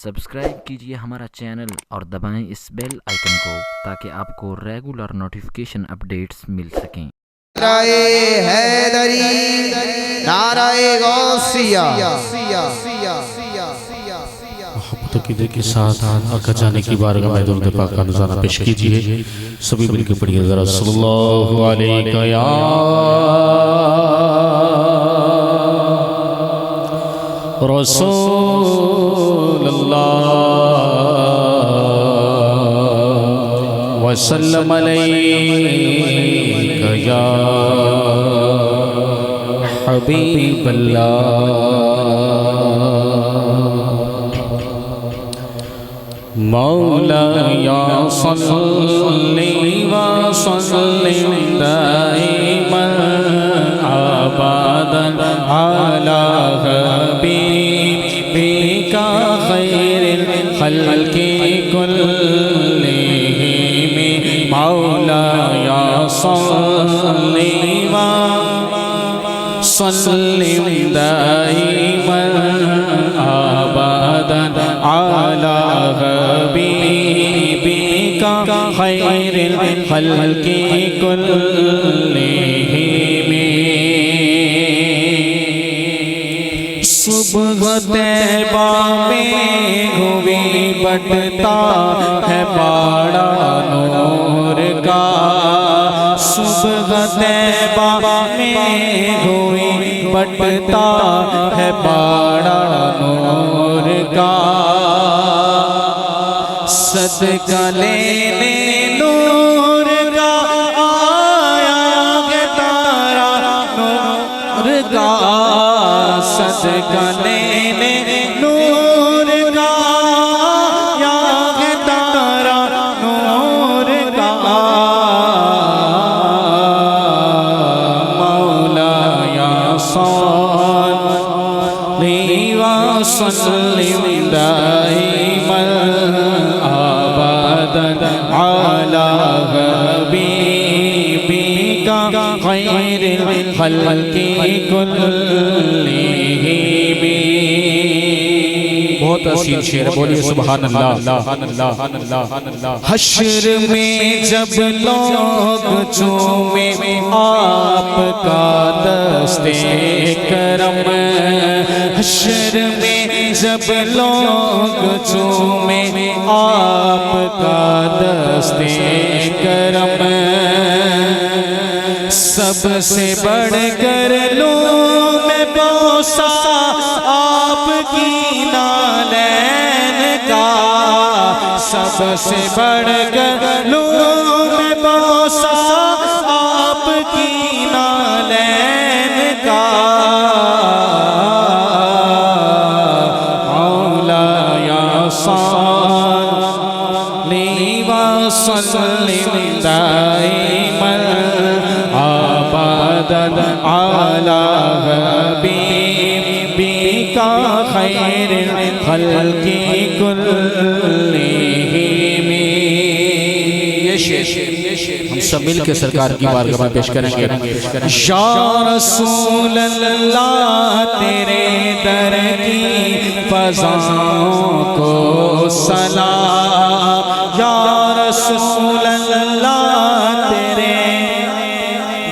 Subscribe کیجئے ہمارا channel اور دبائیں اس بیل آئیکن کو تاکہ آپ کو ریگولر نوٹیفیکیشن اپڈیٹس مل سکیں۔ نعرہ حیدری، نعرہ غوثیہ۔ محبت عقیدے کے ساتھ آقا جانے کی بارگاہ میں درود پاک کا نذرانہ پیش کیجئے۔ سبھی مل کے پڑھیے ذرا صلی اللہ علیہ یا رسول اللہ وسلم علیہ یا حبیب اللہ۔ مولاي صل وسلم دائما ابدا على حبيبك خير الخلق كلهم مولاي صل وسلم دائما ابدا على حبيبك خير الخلق كلهم۔ صبح طیبہ میں ہوئی بٹتا ہے باڑا نور کا، صبح طیبہ میں ہوئی بٹتا ہے باڑا نور کا، صدقہ لینے نور کا آیا ہے تارا نور کا، صدقہ لینے نور کا آیا ہے تارا نور کا۔ مولاي صل وسلم دائما على حبيبك خير الخلق كلهم۔ بہت حسین شعر ہے، بولیے سبحان اللہ۔ حشر میں جب لوگ چومے آپ کا دستے کرم، حشر میں جب لوگ چومے آپ کا دستے کرم، سب سے بڑھ کر لوں میں بوسہ آپ کی نالین کا، سب سے بڑھ کر لوں میں بوسہ آپ کی نالین کا۔ وسلم دائما ابدا على حبيبك خير الخلق كلهم۔ ہم سب مل کے سرکار کی بارگاہ میں پیش کریں گے۔ یا رسول اللہ تیرے در کی فضاؤں کو سلام، یا رسول اللہ تیرے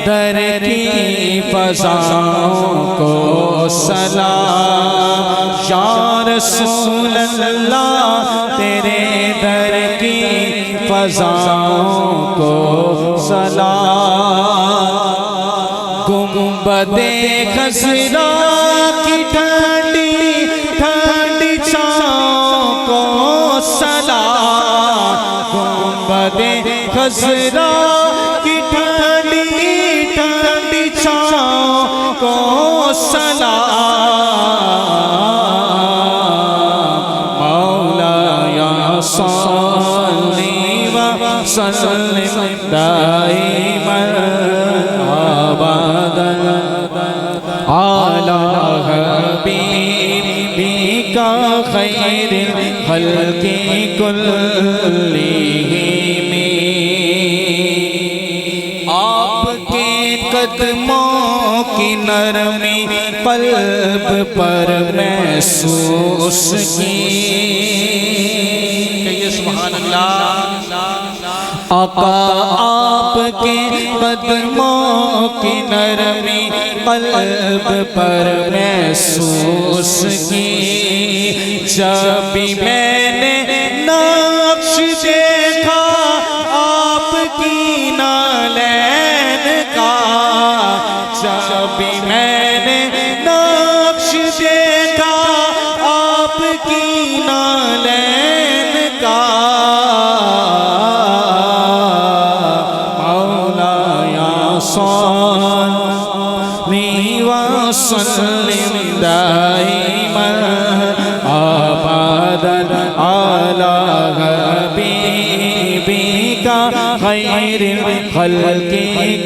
در کی فضاؤں کو سلام، یا رسول اللہ تیرے در کی فضاؤں کو سلام۔ گنبد خضرا کی ٹھنڈی ٹھنڈی چھاؤں کو سلام، گنبد خضرا کی ٹھنڈی ٹھنڈی چھاؤں کو سلام۔ مولاي صل وسلم دائما ابدا على حبيبك خير الخلق كلهم۔ آپ کے قدموں کی نرمی قلب پر محسوس کی، آقا آپ کے قدموں کی نرمی قلب پر محسوس کی جب بھی میں نے نقش دیکھا آپ کی نالین کا جب بھی میں نے نقش دیکھا آپ کی نالین کا وسلم دائما ابدا على حبيبك خير الخلق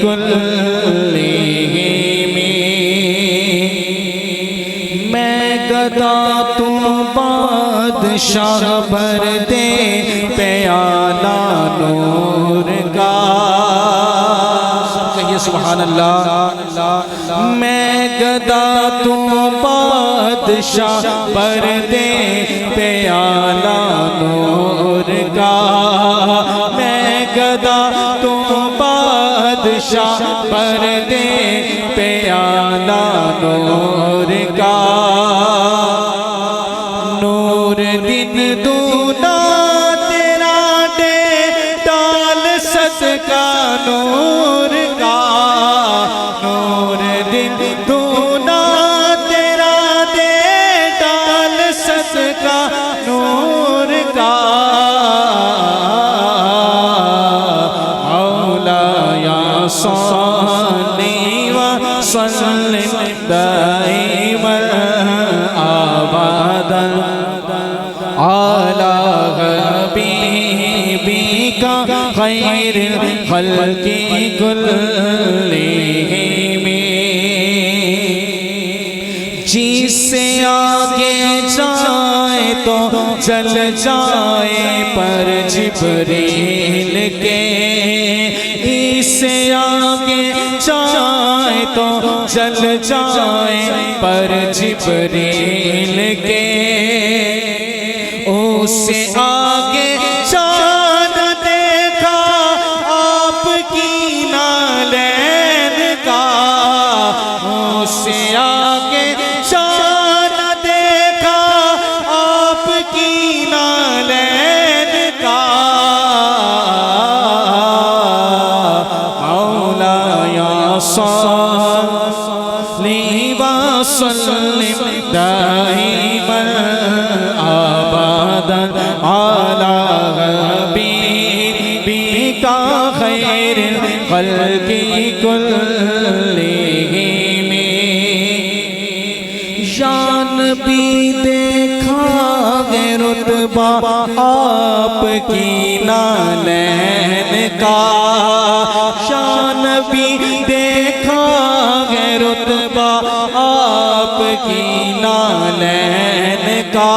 كلهم میں گدا تو بادشاہ بھر دے پیالہ نور کا کہیے سبحان اللہ میں گدا تو بادشاہ پر دے پیالہ نور کا میں گدا تو بادشاہ پر دے پیالہ نور کا نور دن دونا تیرا دے ڈال صدقہ نور کا نور دن دونا تیرا دے ڈال صدقہ نور کا مولا صلی وسلم دائما ابدا على حبيبك خير الخلق كلهم جس سے آگے جائے تو چل جائے پر جبریل کے اس سے آگے جائے تو چل جائے پر جبریل کے اس سے آگے چاند دیکھا آپ کی نالین کا اس سے آگے چاند دیکھا آپ کی نالین کا مولا صلی وسلم دائما ابدا على حبيبك خير الخلق كلهم شان بھی دیکھا ہے رتبہ آپ کی نالین کا شان بھی دیکھا ہے رتبہ آپ کی نالین کا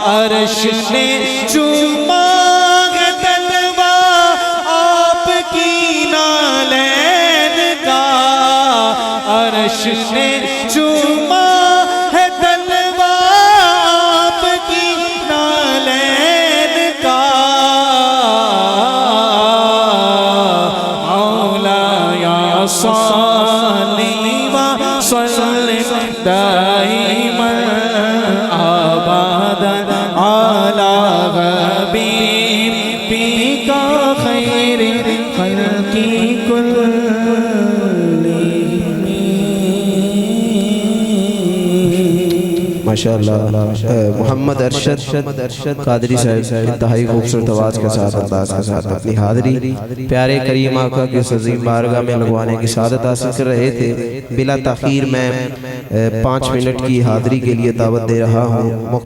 عرش نے چوما ہے تلوہ آپ کی نالین کا عرش نے چوما ہے تلوہ آپ کی نالین کا مولا صلی وسلم دائما ابدا على حبيبك خير الخلق كلهم ماشاءاللہ محمد ارشد قادری صاحب انتہائی خوبصورت آواز کے ساتھ انداز کے ساتھ اپنی حاضری پیارے کریم آقا کے عظیم بارگاہ میں لگوانے کی سعادت حاصل کر رہے تھے بلا تاخیر میں 5 منٹ کی حاضری کے لیے دعوت دے رہا ہوں